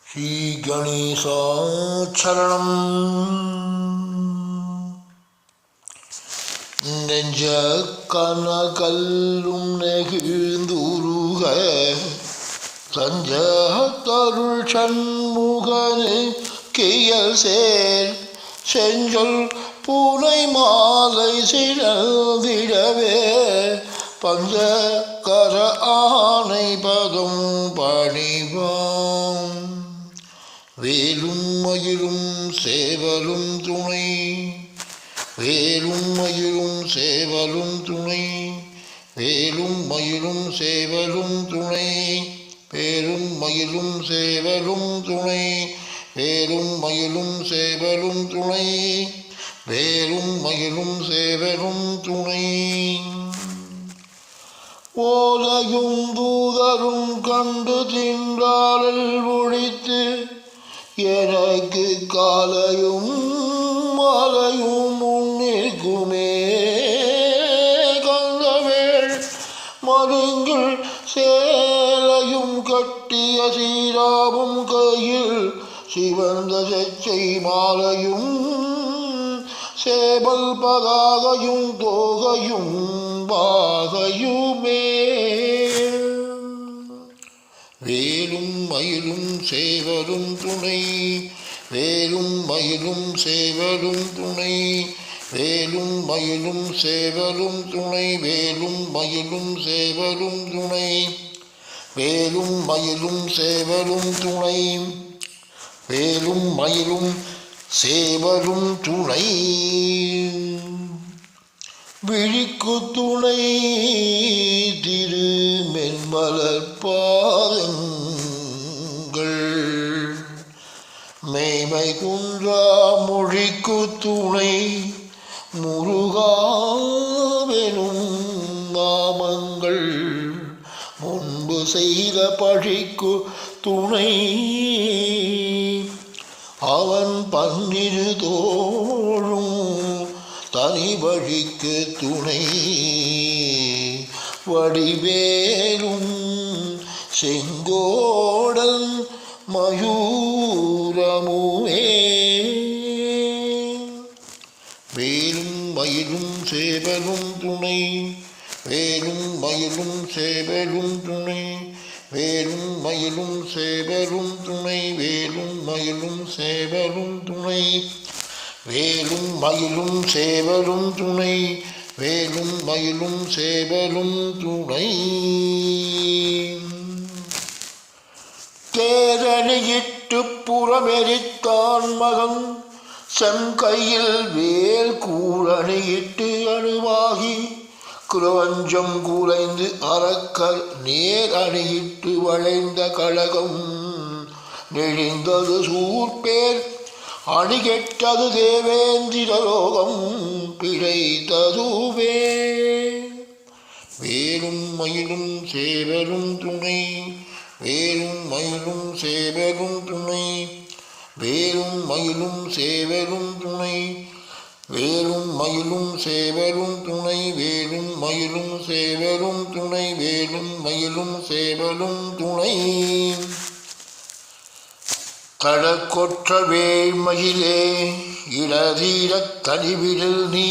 ஸ்ரீ கணேசாச்சரணம். நெஞ்ச கனகல்லும் நெகிழ்ந்துருக தஞ்ச தருள் சண்முகனு கியல் சேர் செஞ்சொல் பூனை மாலை சிறந்திடவே பஞ்ச கர ஆனை பதம் பணிவாம் வேலும் மயிலும் சேவலும் துணை வேலும் மயிலும் சேவலும் துணை வேலும் மயிலும் சேவலும் துணை வேலும் மயிலும் சேவலும் துணை வேலும் மயிலும் சேவலும் துணை வேலும் மயிலும் சேவலும் துணை ஓலையும் தூதரும் கண்டு தின்றாளல் ஒழித்து எனக்கு காலையும் மாலையும் முன்னிற்குமே கந்தவேள் மருங்கில் சேலையும் கட்டிய சீராவும் கையில் சிவந்த செச்சை மாலையும் சேவல் பதாகையும் தோகையும் பாகையுமே வேலும் மயிலும் சேவலும் துணை வேலும் மயிலும் சேவலும் துணை வேலும் மயிலும் சேவலும் துணை வேலும் மயிலும் சேவலும் துணை வேலும் மயிலும் சேவலும் துணை வேலும் மயிலும் சேவலும் துணை விழிக்கு துணை திரு மென்மலர் பாதங்கள் மேய்மை குன்றா மொழிக்கு துணை முருகாவெனும் நாமங்கள் முன்பு செய்த பழிக்கு துணை அவன் பன்னிரு தோழும் தனி வழிக்கு துணை வடிவேலும் செங்கோடன் மயூரமுமே வேலும் மயிலும் சேவலும் துணை வேலும் மயிலும் சேவலும் துணை வேலும் மயிலும் சேவலும் துணை வேலும் மயிலும் சேவலும் துணை வேலும் மயிலும் சேவலும் துணை வேலும் மயிலும் சேவலும் துணை தேரணியிட்டு புறமெரித்தான் மகன் செங்கையில் வேல் கூரணியிட்டு அணுவாகி குரவஞ்சம் கூரைந்து அரக்கர் நேர் அணியிட்டு வளைந்த கழகம் நெழிந்தது சூர்பேர் அணிகெட்டது தேவேந்திரலோகம் பிழைத்ததுவே வேலும் மயிலும் சேவலும் துணை வேலும் மயிலும் சேவலும் துணை வேலும் மயிலும் சேவலும் துணை வேலும் மயிலும் சேவலும் துணை வேலும் மயிலும் சேவலும் துணை வேலும் மயிலும் சேவலும் துணை கடற்கொற்ற வேள்மயிலே இளதீரத் தனிவிடில் நீ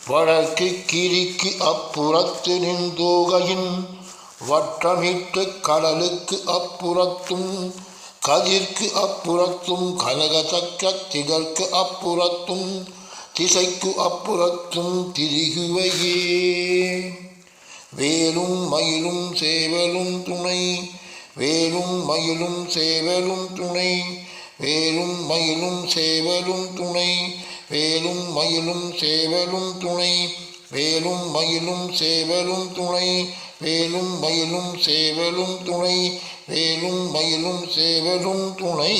வடக்கு கிரிக்கு அப்புறத்து நின்றோகையின் வட்டமிட்டு கடலுக்கு அப்புறத்தும் கதிர்க்கு அப்புறத்தும் கனக சக்கரத்திதற்கு அப்புறத்தும் திசைக்கு அப்புறத்தும் திரிகுவையே வேலும் மயிலும் சேவலும் துணை வேலும் மயிலும் சேவலும் துணை வேலும் மயிலும் சேவலும் துணை வேலும் மயிலும் சேவலும் துணை வேலும் மயிலும் சேவலும் துணை வேலும் மயிலும் சேவலும் துணை வேலும் மயிலும் சேவலும் துணை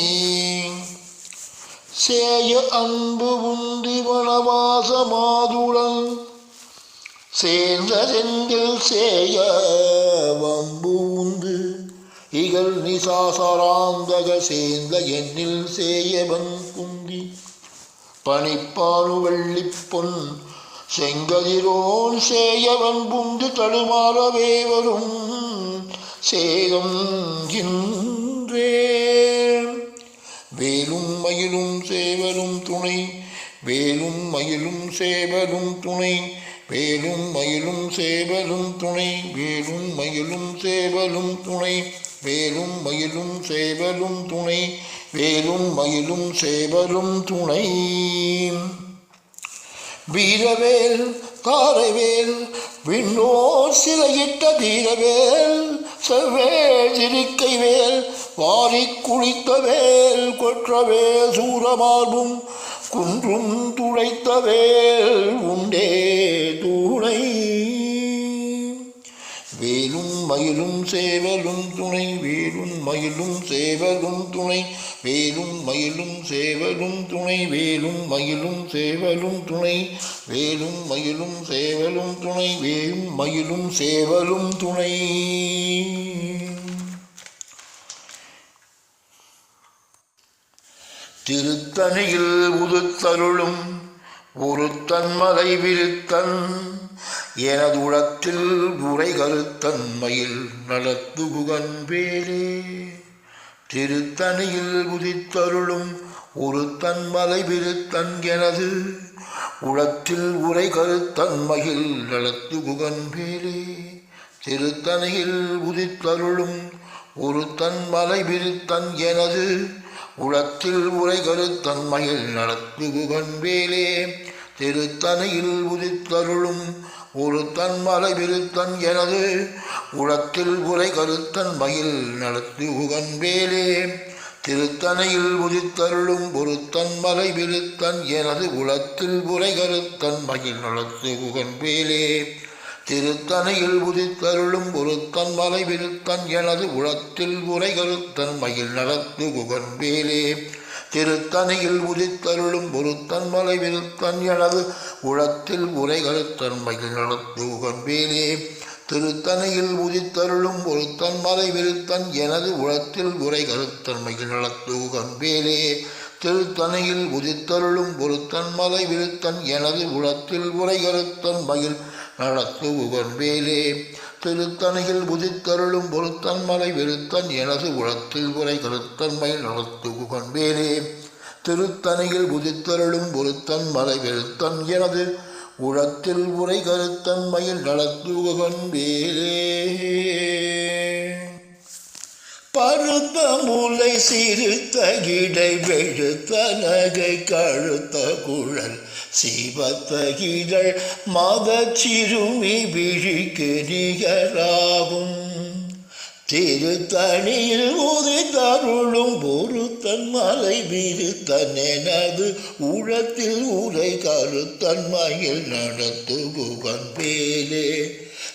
சேய அன்பு உந்தி வனவாச மாதுடன் சேர்ந்த செந்தில் சேய வம்பு உந்து இகழ் நிசாசராந்தக சேர்ந்த எண்ணில் சேயவன் குந்தி பனிப்பாலு வெள்ளிப்பொன் செங்கதிரோன் சேயவன் புந்து தடுமாறவே வரும் சேதம் இன்றே வேலும் மயிலும் சேவலும் துணை வேலும் மயிலும் சேவலும் துணை வேலும் மயிலும் சேவலும் துணை வேலும் மயிலும் சேவலும் துணை வேலும் மயிலும் சேவலும் துணை வேலும் மயிலும் சேவலும் துணை வீரவேல் காரவேல் விண்ணோர் சிலையிட்ட தீரவேல் செவ்வேல் திருக்கை வேல் வாரி குளித்த வேல் கொற்றவேல் சூரமார்பும் குன்றும் துளைத்த வேல் உண்டே துணை வேலும் மயிலும் சேவலும் துணை வேலும் மயிலும் சேவலும் துணை வேலும் மயிலும் சேவலும் துணை வேலும் மயிலும் சேவலும் துணை வேலும் மயிலும் சேவலும் துணை வேலும் மயிலும் சேவலும் துணை திருத்தணியில் உதுத்தருளும் ஒருத்தன் மலை விருத்தன் எனதுளத்தில் உரை கருத்தன்மையில் நடத்துகுகன் வேலே திருத்தணியில் உதித்தருளும் ஒருத்தன் மலை விருத்தன் எனது உளத்தில் உரை கருத்தன்மையில் நடத்துகுகன் வேலே திருத்தணியில் உதித்தருளும் ஒருத்தன் மலை விருத்தன் எனது உளத்தில் உரை கருத்தன்மையில் நடத்துகுகன் வேலே திருத்தணியில் உதித்தருளும் ஒருத்தன் மலை விருத்தன் எனது உளத்தில் உரை கருத்தன்மையில் நடத்துகுகன் வேலே திருத்தணியில் உதித்தருளும் ஒருத்தன் மலை விருத்தன் எனது உளத்தில் உரை கருத்தன்மையில் நடத்துகுகன் வேலே திருத்தணியில் உதித்தருளும் ஒருத்தன் மலை விருத்தன் எனது உளத்தில் உரை கருத்தன்மையில் நடத்துகுகன் வேலே திருத்தணியில் உதித்தருளும் ஒருத்தன் மலை விருத்தன் எனது உளத்தில் உரை கருத்தன்மையில் நடத்துகுகன் வேலே திருத்தணியில் உதித்தருளும் ஒருத்தன் மலை விருத்தன் எனது உளத்தில் உரை கருத்தன்மையில் நடத்துகுகன் வேலே திருத்தணியில் உதித்தருளும் ஒருத்தன் மலை விருத்தன் எனது உளத்தில் உரை கருத்தன்மையில் நடத்துகுகன் வேலே திருத்தணியில் உதித்தருளும் ஒருத்தன் மலை விருத்தன் எனது உளத்தில் உரை கருத்தன்மையில் நடத்துகுகன் வேலே திருத்தணியில் உதித்தருளும் ஒருத்தன் மலை விருத்தன் எனது உளத்தில் உரை கருத்தன்மையில் நடத்துகுகன் வேலே பருத்த முலை சிறுத்த இடை வெழுத்த நகை கழுத்த குழல் சிவத்த இதழ் மத சிறுமி விழிக்கு நிகராகும் திருத்தணியில் உதித்தருளும் ஒருத்தன் மலை விருத்தன் எனது உளத்தில் உரை கருத்தன்மையில் நடத்துகுகன் வேலே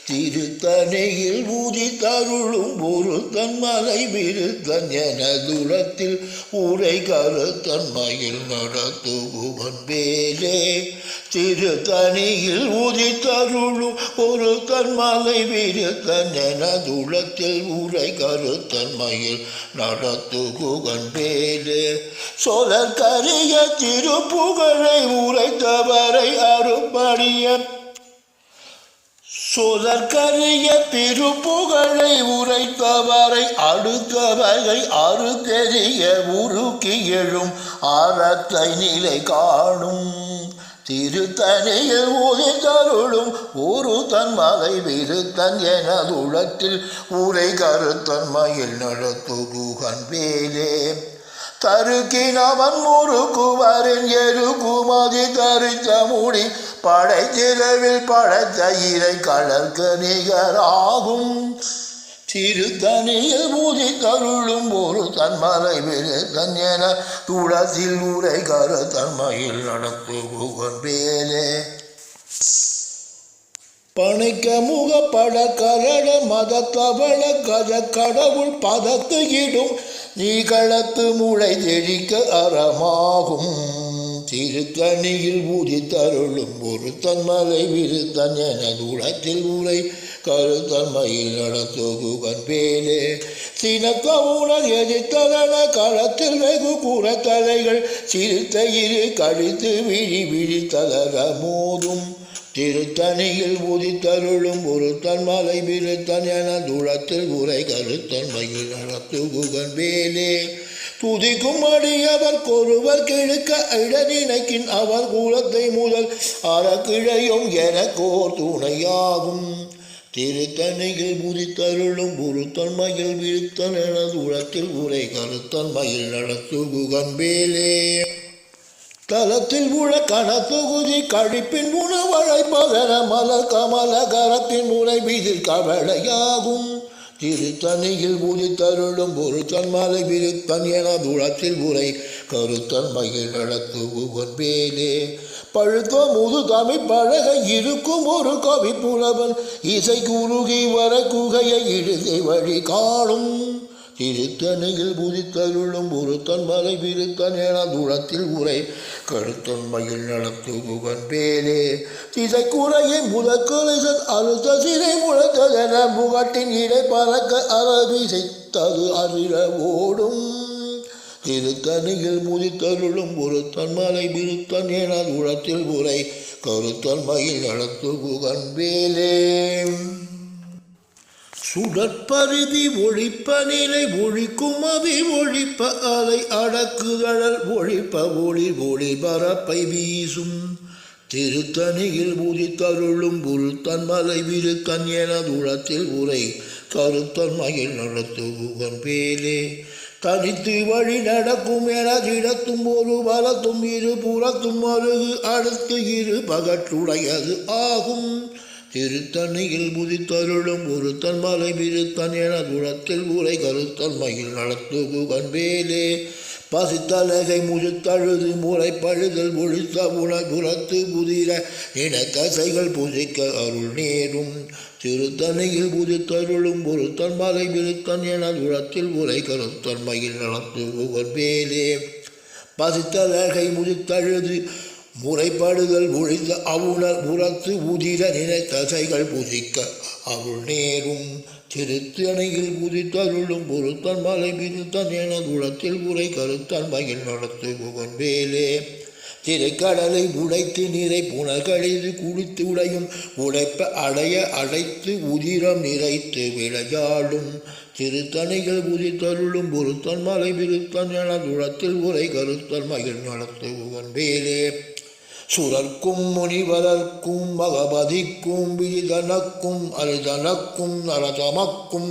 திருத்தணியில் உதித்தருளும் ஒருத்தன் மலை விருத்தன் எனதுளத்தில் உரை கருத்தன்மையில் நடத்துகுகன் வேலே திருத்தணியில் உதித்தருளும் ஒருத்தன் மலை விருத்தன் எனதுளத்தில் உரை கருத்தன்மையில் நடத்துகுகன் வேலே சொலற்கரிய திருப்புகழை உரைத்தவரை அருப்படிய சொலற்கரிய திருப்புகழை உரைத்தவரை அடுத்த வகை அறுக்கெறிய உருக்கி எழும் அறத்தை நிலை காணும் திருத்தணியில் உதித்தருளும் ஒருத்தன் மலை விருத்தன் எனது உளத்தில் உரை கருத்தன்மையில் நடத்துகுகன் வேலே தருக்கினவன் முறுக்குவரின் எருக்குமதி தரித்த முடி படைத்திரவில் படைத்த இறை கடற்க நிகராகும் திருத்தணியில் உதித்தருளும் ஒருத்தன் மலை விருத்தன் என துளத்தில் உரை கருத்தன்மையில் நடத்துகுகன் வேலே பனைக்க முக பட கரட மதத்தவள கஜ கடவுள் பதத்து இடும் நீகளத்து முளை தெழிக்க அறமாகும் திருத்தணியில் உதித்தருளும் ஒருத்தன் மலை விருத்தன் எனது உளத்தில் உரை கருத்தன்மையில் நடத்துகுகன் வேலே சினத்த உணர் எதிர்த்ததன களத்தில் வெகு புறத்தலைகள் சிறுத்த இரு கழித்து விழி விழி தளர மோதும் திருத்தணியில் உதித்தருளும் ஒருத்தன் மலை விருத்தன் என துளத்தில் உரை கருத்தன்மையில் நடத்துகுகன் வேலே துதிக்கும் அடியவர் கொருவர் கிழக்க இடநினைக்கின் அவர் கூலத்தை முதல் அறக்கிழையும் எனக்கோர் துணையாகும் திருத்தணியில் புதித்தருளும் புருத்தன்மையில் விழுத்தன் எனது உலத்தில் உரை கருத்தன்மையில் நடத்துகுகன்பேலே தலத்தில் உள்ள கணத்தொகுதி கழிப்பின் உணவழைப்பதன மலர் கமல கரத்தின் முறை வீதில் கவலையாகும் திருத்தணியில் புதித்தருளும் பொருத்தன் மலை விருத்தன் என துளத்தில் உரை கருத்தன் மகிழ் நடத்துகுகன்பேலே பழுத்த முது தமிழ் பழக இருக்கும் ஒரு கவி புலவன் இசை குறுகி வர குகையை இழுதை வழி காணும் திருத்தணியில் புதித்தருளும் பொருத்தன் மலை விருத்தன் என துளத்தில் உரை கருத்தன்மையில் நடத்துகுகன்பேலே திசைக்குறையை முதற்கொலை அழுத்த சிறை முழத்ததென முகட்டின் இடை பறக்க அரபிசைத்தது அறில ஓடும் திருத்தணியில் முதித்தருளும் பொருத்தன் மலை விருத்தன் என துளத்தில் உரை கருத்தன்மையில் நடத்துகுகன்பேலே சுடற்பருதி ஒழிப்ப நிலை ஒழிக்கும் அவி ஒழிப்ப அலை அடக்குதழல் ஒழிப்ப ஒளி ஒளி பரப்பை வீசும் திருத்தணியில் புதித்தருளும் பொருத்தன் மலை விருத்தன் என துளத்தில் உரை கருத்தன்மையில் நடத்துகுகன்பேலே தனித்து வழி நடக்கும் என திடத்தும் ஒரு பலத்தும் இரு புறத்தும் அருகு அடுத்து இரு பகற்றுடையது ஆகும் திருத்தணியில் புதித்தருளும் பொருத்தன் மலை விருத்தன் என துளத்தில் உரை கருத்தன்மையில் நடத்துகுகன்பேலே பசித்தலகை முழுத்தழுது முறை பழுதல் ஒழித்த புறத்து புதிர இனத்தசைகள் புசிக்க அருள் நேரும் திருத்தணியில் புதித்தருளும் பொருத்தன் மலை விருத்தன் என துளத்தில் உரை கருத்தன்மையில் நடத்துகுகன்பேலே பசித்தலகை முதித்தழுது முறைப்படுதல் ஒழித்த அவுணர் புறத்து உதிர நினைத்தசைகள் புசிக்க அருள் நேரும் திருத்தணியில் புதித்தருளும் பொருத்தன் மலை விருத்தன் என துளத்தில் உரை கருத்தன்மையில் நடத்துகுகன்பேலே திரைக்கடலை உடைத்து நீரை புனர்கழிது குளித்து உடையும் உடைப்ப அடைய அடைத்து உதிரம் நிறைத்து விளையாடும் திருத்தணிகள் புதித்தருளும் பொருத்தன் மலை விருத்தன் என துளத்தில் உரை கருத்தன்மையில் நடத்துகுகன்பேலே சுரர்க்கும் முனிவரர்க்கும் மகபதிக்கும் விழிதனக்கும் அரிதனக்கும் நரதமக்கும்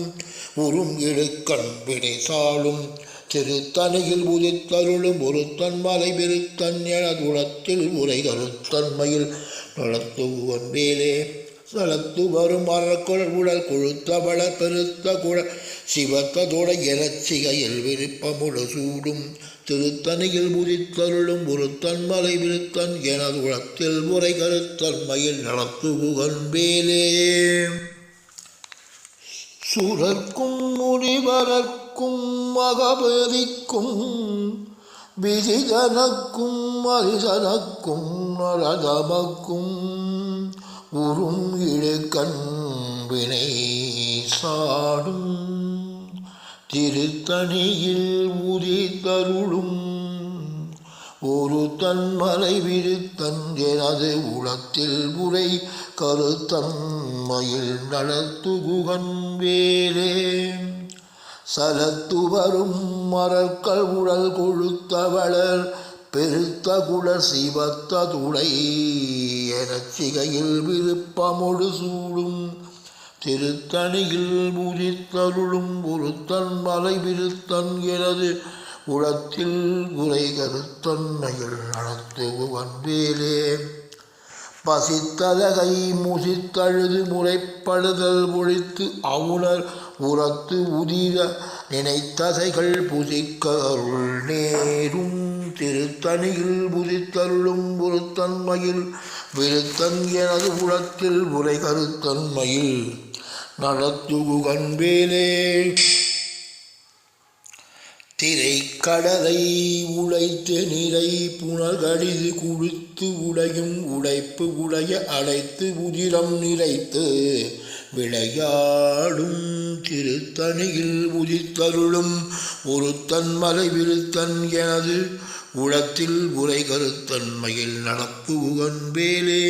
உறும் இடுக்கண் விடை சாலும் திருத்தணியில் புதித்தருளும் பொருத்தன் மலை விருத்தன் என துளத்தில் உரை கருத்தன்மையில் நடத்துகுகன்பேலே சலத்து வரும் மரக்குழல் உடல் கொழுத்த வளர் பெருத்த குழல் சிவத்ததோட இறச்சிகையில் விருப்பமுட சூடும் திருத்தணியில் புதித்தருளும் பொருத்தன் மலை விருத்தன் என துளத்தில் உரை கருத்தன்மையில் நடத்துகுகன்பேலே சுரர்க்கும் முனிவரர்க்கும் மகபதிக்கும் விதிதனக்கும் அரிசனக்கும் நரதமக்கும் உறும் இடுக்கண் வினை சாடும் திருத்தணியில் உதித்தருளும் ஒரு தன்மலை விருத்தன் எனது உளத்தில் உரை கருத்தன்மையில் நடத்துகுகன்பேலே சலத்து வரும் மரக்கள் உடல் கொழுத்தவளர் பெருத்த குளர் சிவத்த துளை எனச்சிகையில் விருப்பமொடு சூடும் திருத்தணியில் புதித்தருளும் பொருத்தன் மலை விருத்தன் எனது உளத்தில் உரை கருத்தன்மையில் நடத்துகுகன்பேலே பசித்தலகை முசித்தழுது முறைப்படுதல் ஒழித்து அவுணர் உரத்து உதிர நினைத்தசைகள் புசிக்க அருள் நேரும் திருத்தணியில் புதித்தருளும் பொருத்தன்மையில் விருத்தன் எனது உளத்தில் உரை கருத்தன்மையில் நடத்துகுகன்பேலே திரைக்கடலை உழைத்து நிறை புனர்கடிது குளித்து உடையும் உடைப்பு உடைய அடைத்து உதிரம் நிறைத்து விளையாடும் திருத்தணியில் உதித்தருளும் ஒருத்தன் மலை விருத்தன் எனது உளத்தில் உரை கருத்தன்மையில் நடத்துகுகன்பேலே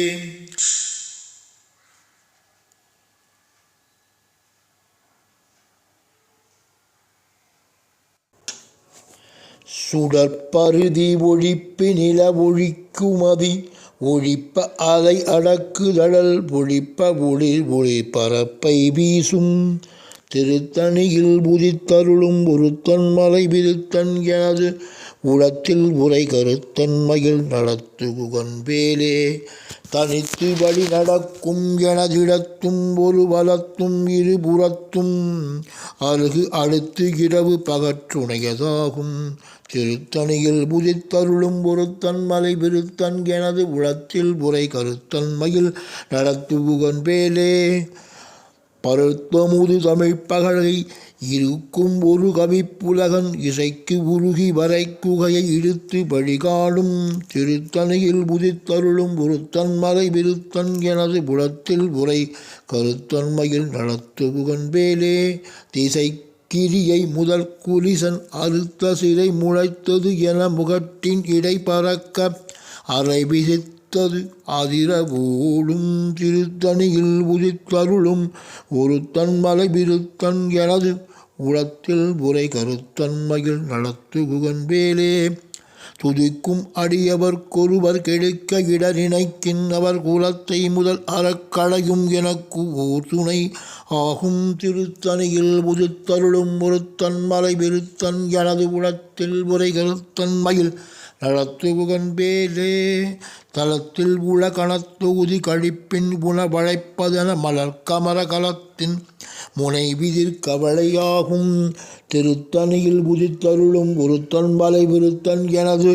சுடற்பருதி ஒழிப்பு நில ஒழிக்குமதி ஒழிப்ப அதை அடக்குதழல் ஒழிப்ப ஒளிர் ஒளிர் பரப்பை வீசும் திருத்தணியில் உதித்தருளும் ஒருத்தன் மலை விருத்தன் எனது உளத்தில் உரை கருத்தன்மையில் நடத்துகுகன் வேலே தனித்து வழி நடக்கும் எனதிடத்தும் ஒரு வலத்தும் இருபுறத்தும் அருகு அடுத்து இரவு பகற்றுணையதாகும் திருத்தணியில் உதித்தருளும் ஒருத்தன் மலை விருத்தன் எனது உளத்தில் உரை கருத்தன்மையில் நடத்துகுகன் வேலே பருத்தமுது தமிழ் பகழை இருக்கும் ஒரு கவிப்புலகன் இசைக்கு உருகி வரை குகையை இழுத்து வழிகாடும் திருத்தணியில் உதித்தருளும் ஒருத்தன் மலை விருத்தன் எனது புலத்தில் உரை கருத்தன்மையில் நடத்துகுகன் வேலே திசை கிரியை முதல் குலிசன் அறுத்த சிறை முளைத்தது என முகட்டின் இடை பறக்க அரை விசித்தது அதிரவோடும் திருத்தணியில் உதித்தருளும் ஒருத்தன் மலை விருத்தன் எனது உளத்தில் உரை கருத்தன்மையில் நடத்துகுகன் வேலே துதிக்கும் அடியவர்க்கொருவர் கெடுக்க இட நினைக்கின் அவர் குலத்தை முதல் அறக்களையும் எனக்கு ஓர் துணை ஆகும் திருத்தணியில் உதித்தருளும் ஒருத்தன் மலை விருத்தன் எனது உளத்தில் உரை கருத்தன்மையில் நடத்துகுகன் வேலே தலத்தில் உள கணத்தொகுதி கழிப்பின் உணவழைப்பதென மலர் கமர கலத்தின் முனை விதிர் கவலையாகும் திருத்தணியில் உதித்தருளும் ஒருத்தன் மலை விருத்தன் எனது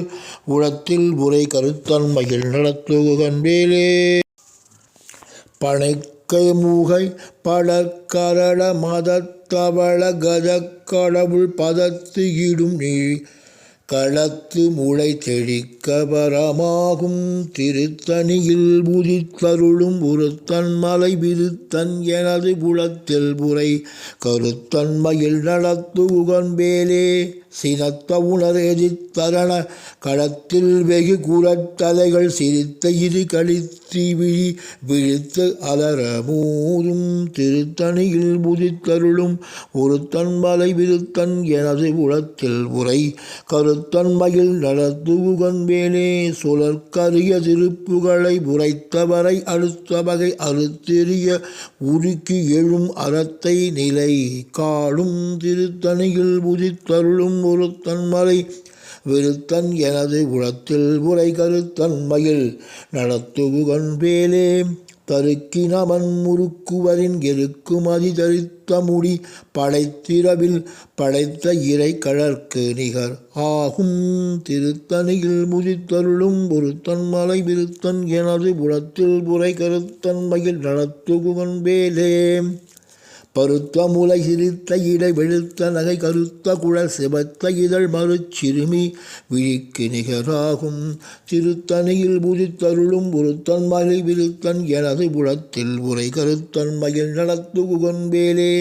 உளத்தில் உரை கருத்தன்மையில் நடத்துகுகன் வேலே பனைக்கை மூகை படற்கரட மதத்தவள கஜக்கடவுள் பதத்து இடும் நீ களத்து முளை தெழிக்க வரமாகும் திருத்தணியில் உதித்தருளும் ஒருத்தன் மலை விருத்தன் எனது புலத்தில் புரை கருத்தன்மையில் நடத்துகுகன் வேலே சினத்த உணர் எதிர்த்தரண களத்தில் வெகு குரத்தலைகள் சிரித்த இரு கழித்து விழி விழித்து அலர மூதும் திருத்தணியில் உதித்தருளும் ஒருத்தன் மலை விருத்தன் எனது உளத்தில் உரை கருத்தன்மையில் நடத்துகுகன் வேலே சுழற்கரிய திருப்புகளை உரைத்தவரை அடுத்த வகை அறுத்தெறிய உருக்கி எழும் அறத்தை நிலை காடும் திருத்தணியில் உதித்தருளும் ஒருத்தன் மலை விருத்தன் எனது உளத்தில் உரை கருத்தன்மையில் நடத்துகுகன் வேலே தருக்கினவன் முறுக்குவரின் எருக்குமதி தரித்த முடி படைத்திரவில் படைத்த இறை கழற்கு நிகர் ஆகும் திருத்தணியில் முதித்தருளும் ஒருத்தன் மலை விருத்தன் எனது உளத்தில் உரை கருத்தன்மையில் நடத்துகுகன் வேலே பருத்த முலை சிரித்த இடை வெளுத்த நகை கருத்த குழல் சிவத்த இதழ் மறுச்சிறுமி விழிக்கு நிகராகும் திருத்தணியில் உதித்தருளும் ஒருத்தன் மலை விருத்தன் எனது புலத்தில் உரை கருத்தன்மையில் நடத்துகுகன் வேலே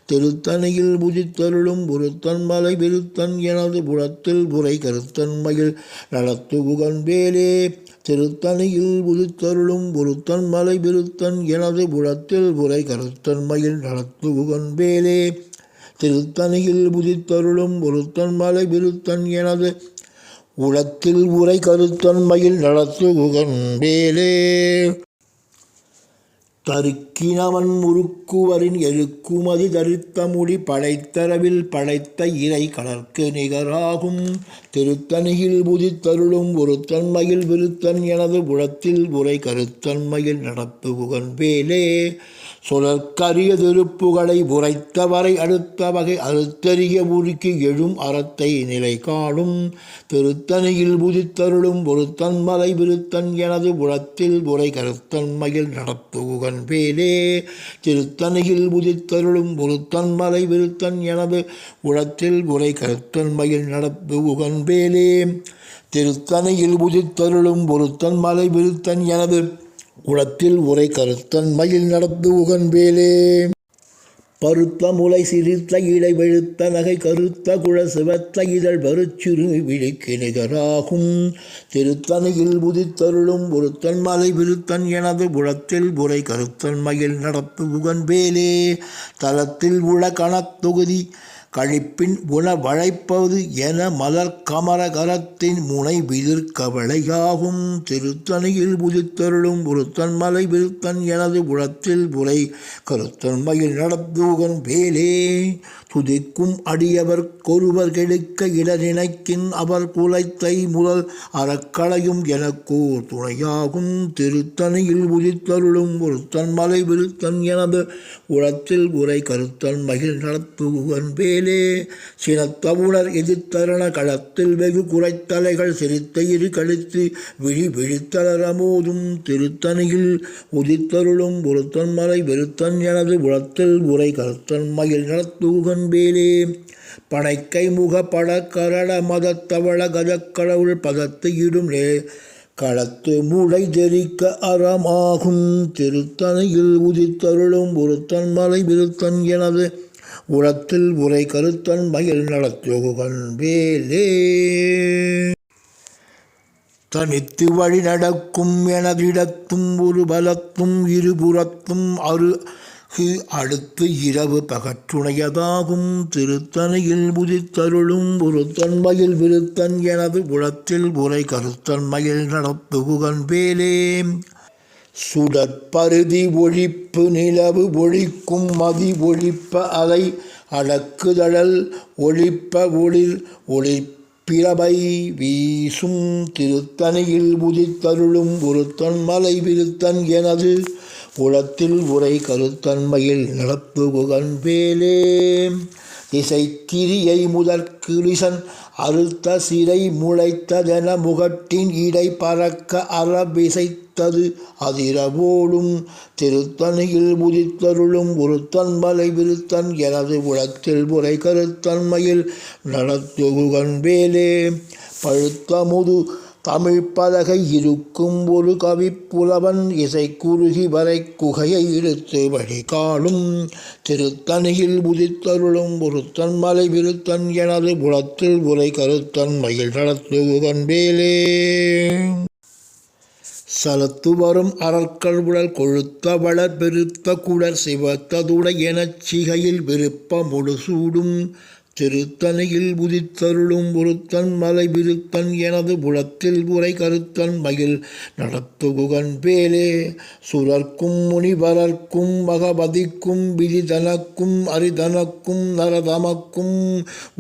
திருத்தணியில் உதித்தருளும் ஒருத்தன் மலை விருத்தன் எனது புலத்தில் உரை கருத்தன்மையில் நடத்துகுகன் வேலே திருத்தணியில் உதித்தருளும் ஒருத்தன் மலை விருத்தன் எனது புலத்தில் உரை கருத்தன்மையில் நடத்துகுகன் வேலே திருத்தணியில் உதித்தருளும் ஒருத்தன் மலை விருத்தன் எனது உளத்தில் உரை கருத்தன்மையில் நடத்துகுகன் வேலே தருக்கினவன் முறுக்குவரின் எழுக்குமதி தரித்த முடி படைத்தரவில் படைத்த இறை கடற்கு நிகராகும் திருத்தணியில் உதித்தருளும் ஒருத்தன்மையில் விருத்தன் எனது புலத்தில் உரை கருத்தன்மையில் நடத்துகுகன் வேலே சுழற்கரிய திருப்புகளை உரைத்தவரை அடுத்த வகை அறுத்தறிய உருக்கி எழும் அறத்தை நிலை காணும் திருத்தணியில் உதித்தருளும் ஒருத்தன் மலை விருத்தன் எனது புலத்தில் உரை கருத்தன்மையில் நடத்துகுகன் வேலே திருத்தணியில் உதித்தருளும் ஒருத்தன் மலை விருத்தன் எனது உளத்தில் உரை கருத்தன்மையில் நடத்துகுகன் வேலே திருத்தணியில் உதித்தருளும் ஒருத்தன் மலை விருத்தன் எனது உளத்தில் உரை கருத்தன்மையில் நடத்துகுகன் வேலே பருத்த முலை சிரித்த இடை வெளுத்த நகை கருத்த குழல் சிவத்த இதழ் வறுச்சிறுமி விழிக்கு நிகராகும் திருத்தணியில் உதித்தருளும் ஒருத்தன் மலை விருத்தன் எனது புலத்தில் உரை கருத்தன்மையில் நடத்துகுகன் வேலே தலத்தில் உள கணத்தொகுதி கழிப்பின் உணவழைப்பது என மலர் கமரகரத்தின் முனை விதிர்கவளையாகும். திருத்தணியில் புதித்தருளும் ஒருத்தன் மலை விருத்தன் எனது உளத்தில் உரை கருத்தன் மயில் நடத்துகன் வேலே. துதிக்கும் அடியவர் கொருவர் கெடுக்க இடநினைக்கின் அவர் குலைத்தை முதல் அறக்களையும் எனக்கோர் துணையாகும். திருத்தணியில் புதித்தருளும் ஒருத்தன் மலை விருத்தன் எனது உளத்தில் உரை கருத்தன் மகிழ் நடத்துகன் வேலே. சினத்தவுணர் எதிர்த்தரண களத்தில் வெகு குறைத்தலைகள் சிரித்த இரு கழித்து விழி விழித்தளரமோதும். திருத்தணியில் உதித்தருளும் ஒருத்தன் மலை விருத்தன் எனது உளத்தில் உரை கருத்தன் மகிழ் நடத்துகன் வேலே. பனைக்கை முக பட கரட மதத்தவள கஜக்கடவுள் பதத்து இடும் களத்து மூளை தெரிக்க அறமாகும். திருத்தணியில் உதித்தருளும் ஒருத்தன் மலை விருத்தன் எனது உளத்தில் உரை கருத்தன் மயில் நடத்துகன் வேலே. தனித்து வழி நடக்கும் எனதிடத்தும் ஒரு பலத்தும் இருபுறத்தும் அடுத்து இரவு பகற்றுணையதாகும். திருத்தணியில் புதித்தருளும் ஒருத்தன் மயில் விருத்தன் எனது உளத்தில் உரை கருத்தன் மயில் நடத்துகன் வேலே. சுடற்பருதி ஒழிப்பு நிலவு ஒழிக்கும் மதி ஒழிப்ப அலை அடக்குதழல் ஒழிப்ப ஒளிப்பிரபை வீசும். திருத்தணியில் புதித்தருளும் ஒருத்தன் மலை விருத்தன் எனது உளத்தில் உரை கருத்தன் மயில் நடத்துகன் வேலே. திசைக்கிரியை முதற்கிரிசன் அறுத்த சிறை முளைத்ததென முகட்டின் இடை பறக்க அறவிசைத்தது அதிரவோடும். திருத்தணியில் புதித்தருளும் ஒருத்தன் மலை விருத்தன் எனது உளத்தில் உரை கருத்தன் மயில் நடத்துகன் வேலே. பழுத்தமுது தமிழ் பலகை இருக்கும் ஒரு கவிப்புலவன் இசை குறுகி வரை குகையை இழுத்து வழி காணும். திருத்தணியில் புதித்தருளும் ஒருத்தன் மலை விருத்தன் எனது புலத்தில் உரை கருத்தன் மயில் நடத்துகன் வேலே. சலத்து வரும் அறற்கள் உடல் கொழுத்த வளர் பெருத்த குடர் சிவத்ததுடை எனச் சிகையில் விருப்ப முழுசூடும். திருத்தணியில் புதித்தருளும் ஒருத்தன் மலை விருத்தன் எனது புலத்தில் உரை கருத்தன் மயில் நடத்துகன் வேலே. சுரர்க்கும் முனிவரர்க்கும் மகபதிக்கும் விதிதனக்கும் அரிதனக்கும் நரதமக்கும்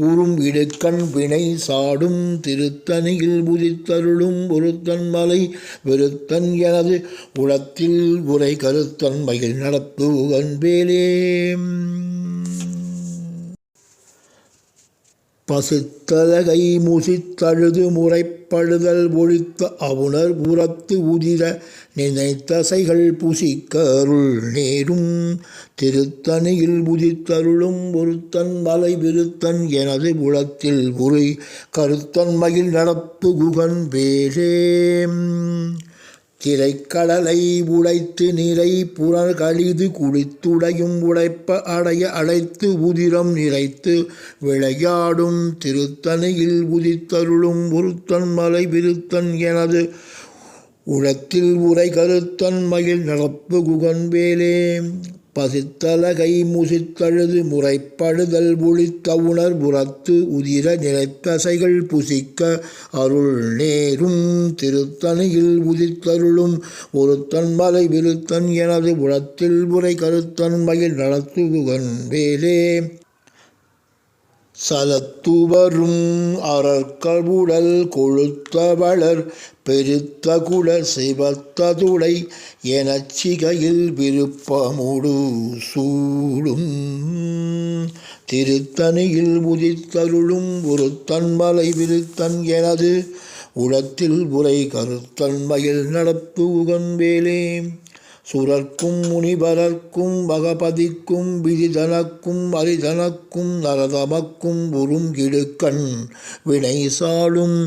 உறும் இடுக்கண் வினை சாடும். திருத்தணியில் புதித்தருளும் ஒருத்தன் மலை விருத்தன் எனது உளத்தில் உரை கருத்தன் மயில் நடத்துகன் வேலே. பசுத்தலகை முசித்தழுது முறைப்படுதல் ஒழித்த அவுணர் புறத்து உதிர நினைத்தசைகள் புசிக்க அருள் நேரும். திருத்தணியில் புதித்தருளும் ஒருத்தன் மலை விருத்தன் எனது உளத்தில் உரை கருத்தன் மயில் நடத்துகன் வேலே. திரைக்கடலை உடைத்து நிறை புறர் கழிது குளித்துடையும் உடைப்ப அடைய அடைத்து உதிரம் நிறைத்து விளையாடும். திருத்தணியில் உதித்தருளும் ஒருத்தன் மலை விருத்தன் எனது உளத்தில் உரை கருத்தன் மயில் நடப்புகுகன் வேலே. பசித்தலகை முசித்தழுது முறைப்படுதல் ஒழித்த உணர் புறத்து உதிர நிலைத்தசைகள் புசிக்க அருள் நேரும். திருத்தணியில் உதித்தருளும் ஒருத்தன் மலை விருத்தன் எனது உளத்தில் உரை கருத்தன் மயில் நடத்துகன் வேலே. சலத்துவரும் அறற்கள் உடல் கொழுத்த வளர் பெருத்த குடர் சிவத்ததுடை எனச் சிகையில் விருப்பமுடு சூடும். திருத்தணியில் உதித்தருளும் ஒருத்தன் மலை விருத்தன் எனது உளத்தில் உரை கருத்தன் மயில் நடத்துகன் வேலே. சுரர்க்கும் முனிவரர்க்கும் மகபதிக்கும் விதிதனக்கும் அரிதனக்கும் நரதமக்கும் உறும் இடுக்கண் வினை சாடும்.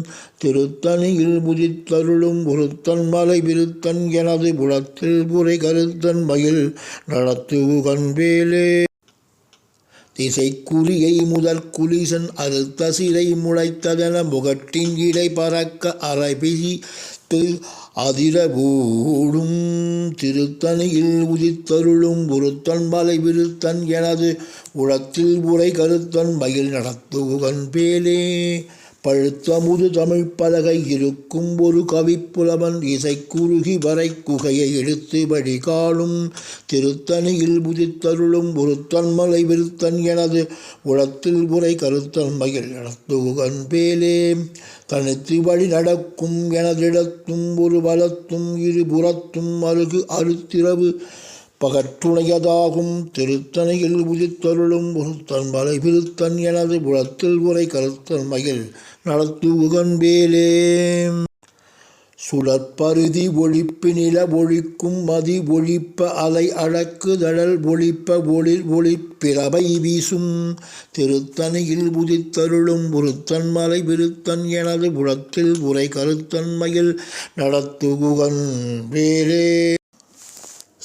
திருத்தணியில் புதித்தருளும் ஒருத்தன் மலை விருத்தன் எனது புலத்தில் உரை கருத்தன் மயில் நடத்துகன் வேலே. திசைக்குறியை முதற் குலிசன் அறுத்த சிறை முளைத்ததென முகட்டின் இடை பறக்க அரைபிசித்து அதிரபூடும் திருத்தணியில் உதித்தருளும் ஒருத்தன் மலை விருத்தன் எனது உளத்தில் உரை கருத்தன் மயில் நடத்துகன் பேலே பழுத்த முது தமிழ் பலகை இருக்கும் ஒரு கவிப்புலவன் இசைக்குருகி வரை குகையை எடுத்து வழிகாலும் திருத்தணியில் உதித்தருளும் ஒருத்தன் மலை விருத்தன் எனது உளத்தில் உரை கருத்தன் மயில் நடத்துகன் பேலே தனித்து வழி நடக்கும் எனதிடத்தும் ஒரு வலத்தும் இருபுறத்தும் அருகு அறுத்திரவு பகற்றுணையதாகும் திருத்தணியில் உதித்தருளும் ஒருத்தன் மலை விருத்தன் எனது புலத்தில் உரை கருத்தன் மயில் நடத்துகன் வேலே சுழற்பருதி ஒழிப்பு நில ஒழிக்கும் மதி ஒழிப்ப அலை அடக்குதழல் ஒழிப்ப ஒளிர் ஒளிப்பிறவை வீசும் திருத்தணியில் உதித்தருளும் ஒருத்தன் மலை விருத்தன் எனது புலத்தில் உரை கருத்தன் மயில் நடத்துகன் வேலே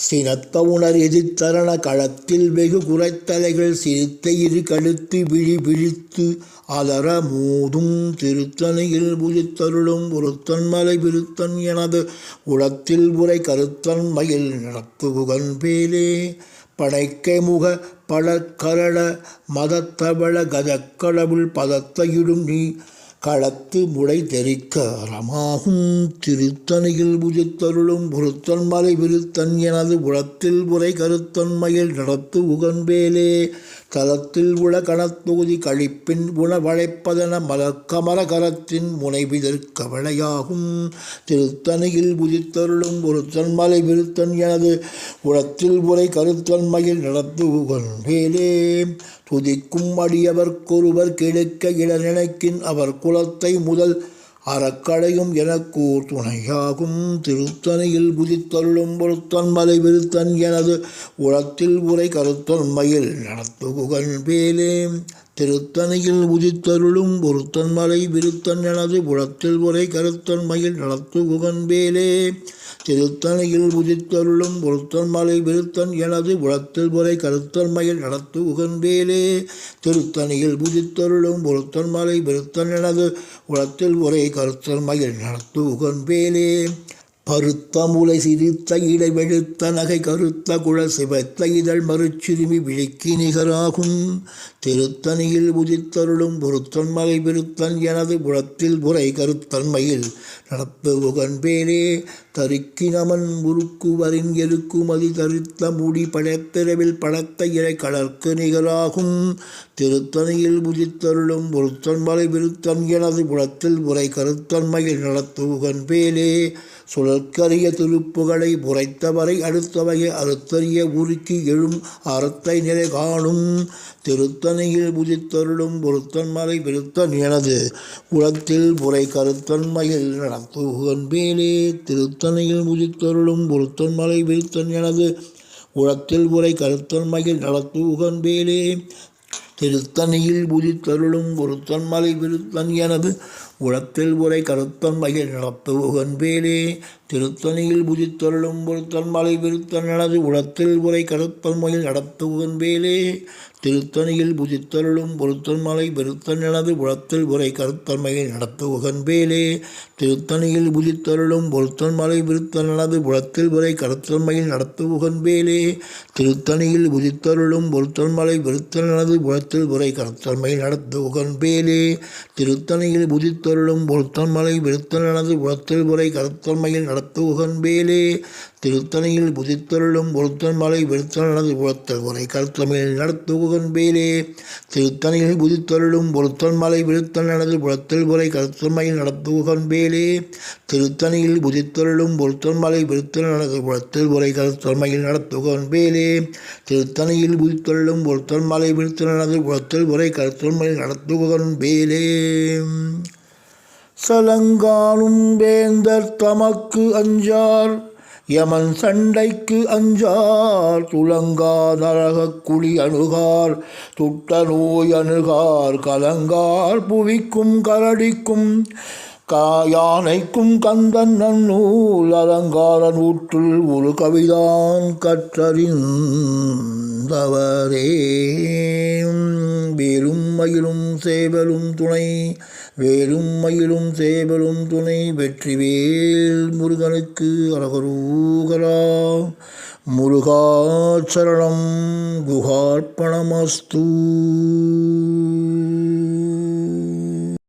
சினத்த உணர் எதிர்த்தரண களத்தில் வெகு குறைத்தலைகள் சிரித்த இரு கழுத்து விழி விழித்து அலர மோதும் திருத்தணியில் உதித்தருளும் ஒருத்தன் மலை விருத்தன் எனது உளத்தில் உரை கருத்தன் மயில் நடத்துகன் பேலே படைக்கை முக பழக்கரள மதத்தவள கதக்கடவுள் பதத்தையிடும் நீ களத்து முளை தெரிக்க அறமாகும் திருத்தணியில் உதித்தருளும் ஒருத்தன் மலை விருத்தன் எனது உளத்தில் உரை கருத்தன் மயில் நடத்துகன் வேலே தலத்தில் உள கணத்தொகுதி கழிப்பின் உணவழைப்பதென மலர்க்கமர கரத்தின் முனைவிதற்க விளையாகும் திருத்தணியில் உதித்தருளும் ஒருத்தன் மலை விருத்தன் எனது உளத்தில் உரை கருத்தன் மயில் நடத்துகன் வேலே துதிக்கும் அடியவர்க்கொருவர் கிடைக்க இட நினைக்கின் அவர் குலத்தை முதல் அறக்கடையும் எனக்கூர் துணையாகும் திருத்தணியில் உதித்தருளும் ஒருத்தன் மலை விருத்தன் எனது உளத்தில் உரை கருத்தன் மயில் நடத்துகன் வேலே திருத்தணியில் உதித்தருளும் ஒருத்தன் மலை விருத்தன் எனது உளத்தில் உரை கருத்தன் மயில் நடத்துகன் வேலே திருத்தணியில் உதித்தருளும் ஒருத்தன் மலை விருத்தன் எனது உளத்தில் உரை கருத்தன் மயில் நடத்துகன் வேலே திருத்தணியில் உதித்தருளும் ஒருத்தன் மலை விருத்தன் எனது உளத்தில் உரை கருத்தன் மயில் நடத்துகன் வேலே பருத்த முலை சிரித்த இடை வெளுத்த நகை கருத்த குழல் சிவத்த இதழ் மறுச்சிறுமி விழிக்கு நிகராகும் திருத்தணியில் உதித்தருளும் ஒருத்தன் மலை விருத்தன் எனது புலத்தில் உரை கருத்தன் மயில் நடத்துகன் பேரே தருக்கினமன் முறுக்குவரின் எருக்குமதி தரித்த முடி படைத்திரவில் படத்த இறை கடற்கு நிகராகும் திருத்தணியில் உதித்தருளும் ஒருத்தன் மலை விருத்தன் எனது புலத்தில் உரை கருத்தன் மயில் நடத்துகன் பேரே சுழற்கரிய திருப்புகளை புரைத்தவரை அடுத்தவையை அறுத்தறிய உருக்கி எழும் அறத்தை நிலை காணும் திருத்தணியில் உதித்தருளும் ஒருத்தன் மலை விருத்தன் எனது உலத்தில் புரை கருத்தன் மயில் நடத்துகன் பேலே திருத்தணியில் உதித்தருளும் ஒருத்தன் மலை விருத்தன் எனது உலத்தில் உரை கருத்தன் மயில் நடத்துகன் பேலே திருத்தணியில் உதித்தருளும் ஒருத்தன் மலை விருத்தன் எனது உளத்தில் உரை கருத்தன் மயில் நடத்துகன் வேலே திருத்தணியில் உதித்தருளும் ஒருத்தன் மலை விருத்தன் எனது உளத்தில் உரை கருத்தன் மயில் நடத்துகன் வேலே திருத்தணியில் உதித்தருளும் ஒருத்தன் மலை விருத்தன் எனது உளத்தில் உரை கருத்தன் மயில் நடத்துகன் வேலே திருத்தணியில் உதித்தருளும் ஒருத்தன் மலை விருத்தன் எனது உளத்தில் உரை கருத்தன் மயில் நடத்துகன் வேலே திருத்தணியில் உதித்தருளும் ஒருத்தன் மலை விருத்தன் எனது உளத்தில் உரை கருத்தன் மயில் நடத்துகன் வேலே திருத்தணியில் உதித்தருளும் ஒருத்தன் மலை விருத்தன் எனது உளத்தில் உரை கருத்தன் மயில் நடத்துகன் வேலே திருத்தணியில் உதித்தருளும் ஒருத்தன் மலை விருத்தன் எனது உளத்தில் உரை கருத்தன் மயில் நடத்துகன் வேலே திருத்தணியில் உதித்தருளும் ஒருத்தன் மலை விருத்தன் எனது உளத்தில் உரை கருத்தன் மயில் நடத்துகன் வேலே திருத்தணியில் உதித்தருளும் ஒருத்தன் மலை விருத்தன் எனது உளத்தில் உரை கருத்தன் மயில் நடத்துகன் வேலே திருத்தணியில் உதித்தருளும் ஒருத்தன் மலை விருத்தன் எனது உளத்தில் உரை கருத்தன் மயில் நடத்துகன் வேலே சலங்கானும் வேந்தர் தமக்கு அஞ்சார் யமன் சண்டைக்கு அஞ்சார் துலங்கா நரகக் குழி அணுகார் துட்ட நோய் அணுகார் கலங்கார் புவிக்கும் கரடிக்கும் யானைக்கும் கந்தன் நன்னூல் அலங்கார நூற்றுள் ஒரு கவிதான் கற்றறிந்தவரே. வேலும் மயிலும் சேவலும் துணை வேலும் மயிலும் சேவலும் துணை வெற்றிவேல் முருகனுக்கு அரகரோகரா. முருகாச்சரணம் குஹார்ப்பணமஸ்து.